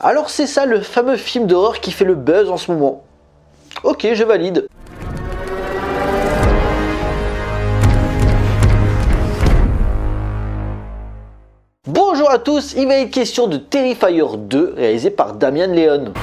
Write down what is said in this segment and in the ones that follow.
Alors c'est ça le fameux film d'horreur qui fait le buzz en ce moment. Ok, je valide. Bonjour à tous, il va être question de Terrifier 2 réalisé par Damian Leone.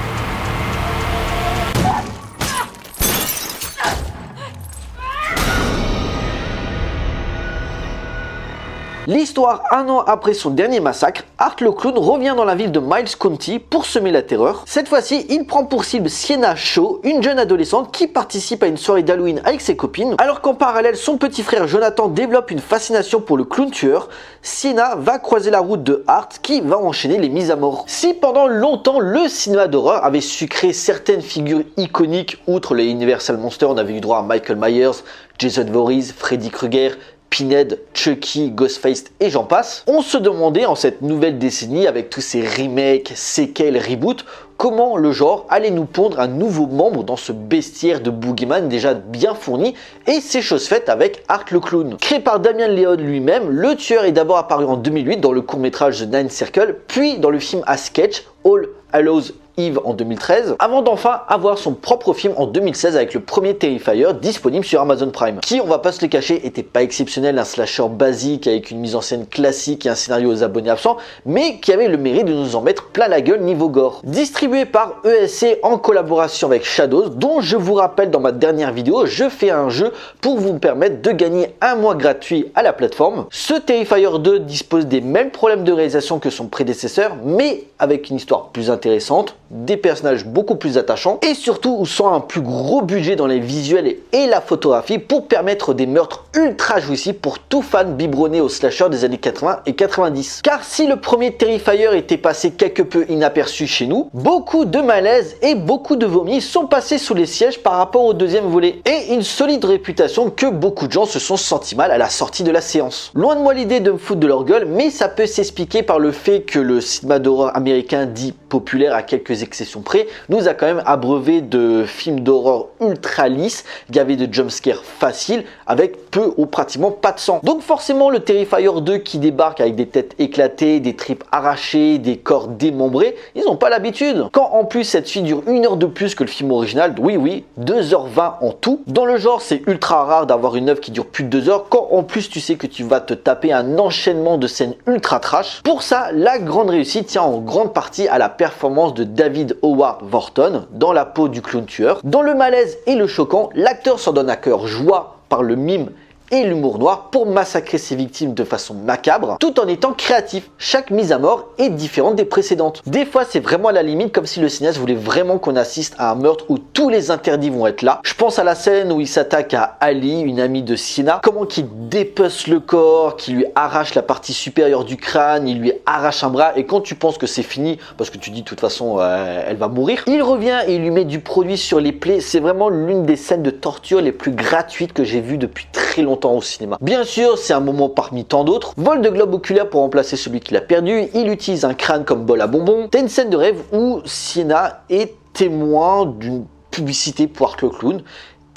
L'histoire, un an après son dernier massacre, Art le clown revient dans la ville de Miles County pour semer la terreur. Cette fois-ci, il prend pour cible Sienna Shaw, une jeune adolescente qui participe à une soirée d'Halloween avec ses copines. Alors qu'en parallèle, son petit frère Jonathan développe une fascination pour le clown tueur, Sienna va croiser la route de Art qui va enchaîner les mises à mort. Si pendant longtemps, le cinéma d'horreur avait su créer certaines figures iconiques, outre les Universal Monsters, on avait eu droit à Michael Myers, Jason Voorhees, Freddy Krueger, Pinhead, Chucky, Ghostface et j'en passe. On se demandait en cette nouvelle décennie, avec tous ces remakes, séquelles, reboots, comment le genre allait nous pondre un nouveau membre dans ce bestiaire de boogeyman déjà bien fourni, et c'est chose faite avec Art le clown. Créé par Damian Leone lui-même, le tueur est d'abord apparu en 2008 dans le court-métrage The Nine Circle, puis dans le film à sketch All Hallows Eve en 2013, avant d'enfin avoir son propre film en 2016 avec le premier Terrifier disponible sur Amazon Prime, qui, on va pas se le cacher, était pas exceptionnel, un slasher basique avec une mise en scène classique et un scénario aux abonnés absents, mais qui avait le mérite de nous en mettre plein la gueule niveau gore. Distribué par ESC en collaboration avec Shadows, dont je vous rappelle dans ma dernière vidéo, je fais un jeu pour vous permettre de gagner un mois gratuit à la plateforme. Ce Terrifier 2 dispose des mêmes problèmes de réalisation que son prédécesseur, mais avec une histoire plus intéressante, des personnages beaucoup plus attachants et surtout sans un plus gros budget dans les visuels et la photographie pour permettre des meurtres ultra jouissifs pour tout fan biberonné au slasher des années 80 et 90. Car si le premier Terrifier était passé quelque peu inaperçu chez nous, beaucoup de malaise et beaucoup de vomis sont passés sous les sièges par rapport au deuxième volet et une solide réputation que beaucoup de gens se sont sentis mal à la sortie de la séance. Loin de moi l'idée de me foutre de leur gueule, mais ça peut s'expliquer par le fait que le cinéma d'horreur américain dit populaire à quelques exceptions près, nous a quand même abreuvé de films d'horreur ultra lisses, gavés de jumpscares faciles, avec peu ou pratiquement pas de sang. Donc forcément le Terrifier 2 qui débarque avec des têtes éclatées, des tripes arrachées, des corps démembrés, ils n'ont pas l'habitude. Quand en plus cette suite dure 1 heure de plus que le film original, oui, 2h20 en tout. Dans le genre, c'est ultra rare d'avoir une œuvre qui dure plus de 2 heures, quand en plus tu sais que tu vas te taper un enchaînement de scènes ultra trash. Pour ça, la grande réussite tient en grande partie à la performance de David Howard Wharton dans la peau du clown tueur. Dans le malaise et le choquant, l'acteur s'en donne à cœur joie par le mime et l'humour noir pour massacrer ses victimes de façon macabre, tout en étant créatif. Chaque mise à mort est différente des précédentes. Des fois, c'est vraiment à la limite, comme si le cinéaste voulait vraiment qu'on assiste à un meurtre où tous les interdits vont être là. Je pense à la scène où il s'attaque à Ali, une amie de Sienna, comment qu'il dépece le corps, qu'il lui arrache la partie supérieure du crâne, il lui arrache un bras, et quand tu penses que c'est fini, parce que tu dis de toute façon elle va mourir, il revient et il lui met du produit sur les plaies. C'est vraiment l'une des scènes de torture les plus gratuites que j'ai vues depuis très longtemps au cinéma. Bien sûr, c'est un moment parmi tant d'autres. Vol de globe oculaire pour remplacer celui qu'il a perdu. Il utilise un crâne comme bol à bonbons. T'as une scène de rêve où Sienna est témoin d'une publicité pour Art le clown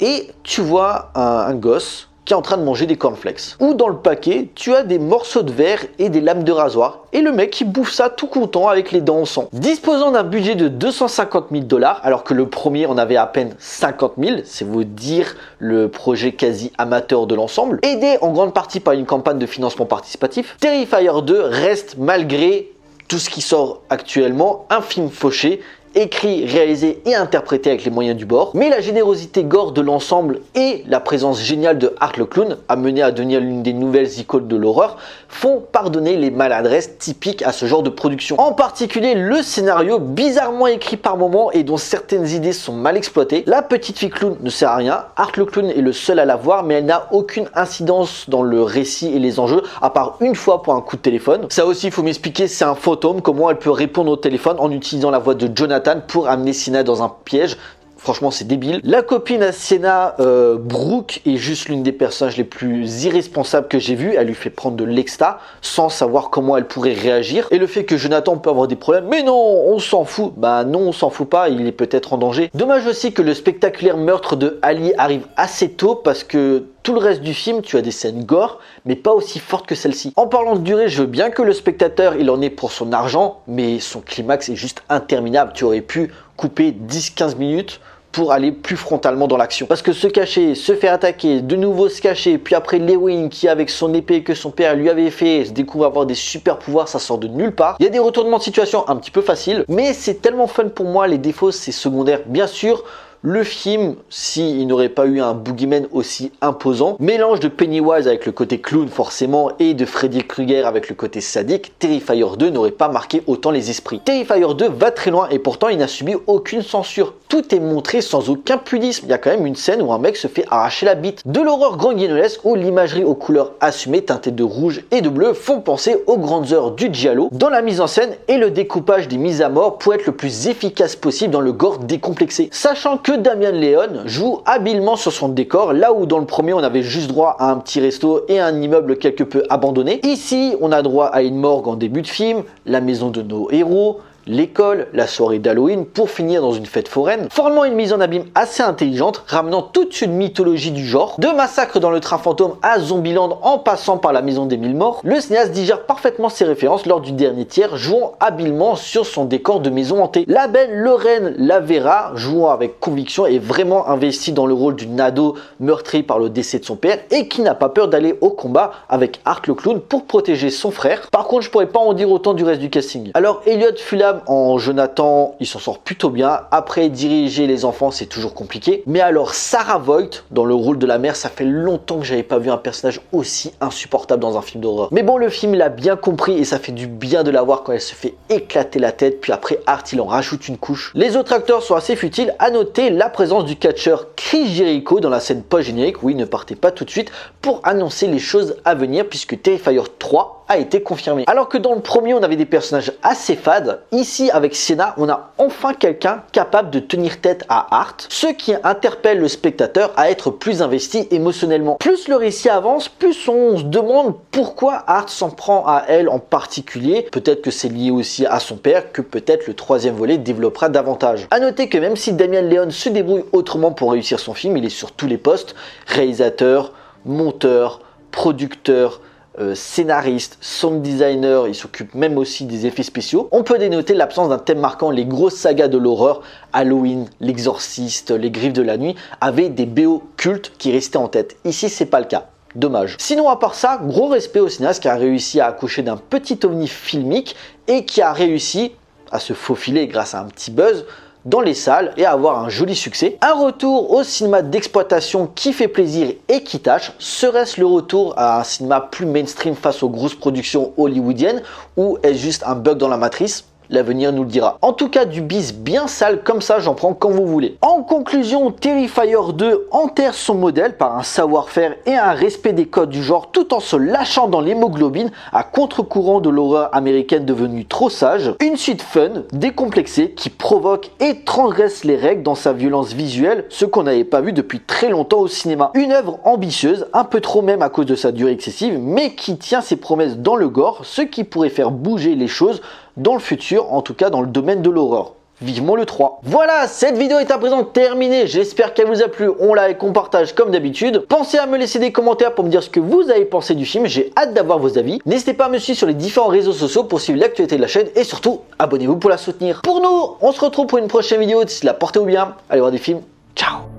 et tu vois un gosse qui est en train de manger des cornflakes. Ou dans le paquet, tu as des morceaux de verre et des lames de rasoir. Et le mec qui bouffe ça tout content avec les dents en sang. Disposant d'un budget de 250 000 $, alors que le premier en avait à peine 50 000, c'est vous dire le projet quasi amateur de l'ensemble, aidé en grande partie par une campagne de financement participatif, Terrifier 2 reste, malgré tout ce qui sort actuellement, un film fauché, écrit, réalisé et interprété avec les moyens du bord, mais la générosité gore de l'ensemble et la présence géniale de Art le clown, amené à devenir l'une des nouvelles icônes de l'horreur, font pardonner les maladresses typiques à ce genre de production. En particulier le scénario bizarrement écrit par moments et dont certaines idées sont mal exploitées. La petite fille clown ne sert à rien, Art le clown est le seul à la voir, mais elle n'a aucune incidence dans le récit et les enjeux, à part une fois pour un coup de téléphone. Ça aussi, il faut m'expliquer, c'est un fantôme, comment elle peut répondre au téléphone en utilisant la voix de Jonathan pour amener Sienna dans un piège. Franchement, c'est débile. La copine à Sienna, Brooke, est juste l'une des personnages les plus irresponsables que j'ai vues. Elle lui fait prendre de l'exta sans savoir comment elle pourrait réagir. Et le fait que Jonathan peut avoir des problèmes, mais non, on s'en fout. Bah non, on s'en fout pas, il est peut-être en danger. Dommage aussi que le spectaculaire meurtre de Ali arrive assez tôt parce que tout le reste du film, tu as des scènes gore, mais pas aussi fortes que celle-ci. En parlant de durée, je veux bien que le spectateur, il en ait pour son argent, mais son climax est juste interminable. Tu aurais pu couper 10-15 minutes pour aller plus frontalement dans l'action. Parce que se cacher, se faire attaquer, de nouveau se cacher, puis après l'héroïne qui avec son épée que son père lui avait fait, se découvre avoir des super pouvoirs, ça sort de nulle part. Il y a des retournements de situation un petit peu faciles, mais c'est tellement fun pour moi, les défauts c'est secondaire. Bien sûr, le film, s'il n'aurait pas eu un boogeyman aussi imposant, mélange de Pennywise avec le côté clown forcément et de Freddy Krueger avec le côté sadique, Terrifier 2 n'aurait pas marqué autant les esprits. Terrifier 2 va très loin et pourtant il n'a subi aucune censure. Tout est montré sans aucun pudisme. Il y a quand même une scène où un mec se fait arracher la bite. De l'horreur grand guignolesque où l'imagerie aux couleurs assumées teintées de rouge et de bleu font penser aux grandes heures du giallo dans la mise en scène et le découpage des mises à mort pour être le plus efficace possible dans le gore décomplexé. Sachant que Damien Leone joue habilement sur son décor, là où dans le premier on avait juste droit à un petit resto et un immeuble quelque peu abandonné. Ici on a droit à une morgue en début de film, la maison de nos héros, l'école, la soirée d'Halloween pour finir dans une fête foraine, formant une mise en abîme assez intelligente, ramenant toute une mythologie du genre, de Massacre dans le train fantôme à Zombieland en passant par la maison des 1000 morts. Le cinéaste digère parfaitement ses références lors du dernier tiers, jouant habilement sur son décor de maison hantée. La belle Lorraine Lavera, jouant avec conviction, est vraiment investie dans le rôle d'une ado meurtrie par le décès de son père et qui n'a pas peur d'aller au combat avec Art le clown pour protéger son frère. Par contre, je pourrais pas en dire autant du reste du casting. Alors Elliot Fulham en Jonathan, il s'en sort plutôt bien. Après, diriger les enfants, c'est toujours compliqué. Mais alors, Sarah Voigt, dans le rôle de la mère, ça fait longtemps que j'avais pas vu un personnage aussi insupportable dans un film d'horreur. Mais bon, le film, il a bien compris et ça fait du bien de la voir quand elle se fait éclater la tête. Puis après, Art, il en rajoute une couche. Les autres acteurs sont assez futiles. À noter la présence du catcheur Chris Jericho dans la scène post-générique. Oui, ne partez pas tout de suite pour annoncer les choses à venir puisque Terrifier 3 a été confirmé. Alors que dans le premier, on avait des personnages assez fades, ici avec Sienna, on a enfin quelqu'un capable de tenir tête à Art, ce qui interpelle le spectateur à être plus investi émotionnellement. Plus le récit avance, plus on se demande pourquoi Art s'en prend à elle en particulier. Peut-être que c'est lié aussi à son père, que peut-être le troisième volet développera davantage. A noter que même si Damien Leone se débrouille autrement pour réussir son film, il est sur tous les postes, réalisateur, monteur, producteur, scénariste, sound designer, il s'occupe même aussi des effets spéciaux. On peut dénoter l'absence d'un thème marquant. Les grosses sagas de l'horreur, Halloween, L'Exorciste, Les Griffes de la Nuit, avaient des BO cultes qui restaient en tête. Ici, c'est pas le cas. Dommage. Sinon, à part ça, gros respect au cinéaste qui a réussi à accoucher d'un petit ovni filmique et qui a réussi à se faufiler grâce à un petit buzz dans les salles et avoir un joli succès. Un retour au cinéma d'exploitation qui fait plaisir et qui tâche. Serait-ce le retour à un cinéma plus mainstream face aux grosses productions hollywoodiennes ou est-ce juste un bug dans la matrice? L'avenir nous le dira. En tout cas, du bis bien sale comme ça, j'en prends quand vous voulez. En conclusion, Terrifier 2 enterre son modèle par un savoir-faire et un respect des codes du genre tout en se lâchant dans l'hémoglobine à contre-courant de l'horreur américaine devenue trop sage. Une suite fun, décomplexée, qui provoque et transgresse les règles dans sa violence visuelle, ce qu'on n'avait pas vu depuis très longtemps au cinéma. Une œuvre ambitieuse, un peu trop même à cause de sa durée excessive, mais qui tient ses promesses dans le gore, ce qui pourrait faire bouger les choses dans le futur, en tout cas dans le domaine de l'horreur. Vivement le 3. Voilà, cette vidéo est à présent terminée. J'espère qu'elle vous a plu. On like, on partage comme d'habitude. Pensez à me laisser des commentaires pour me dire ce que vous avez pensé du film. J'ai hâte d'avoir vos avis. N'hésitez pas à me suivre sur les différents réseaux sociaux pour suivre l'actualité de la chaîne. Et surtout, abonnez-vous pour la soutenir. Pour nous, on se retrouve pour une prochaine vidéo. D'ici là, portez-vous bien. Allez voir des films. Ciao.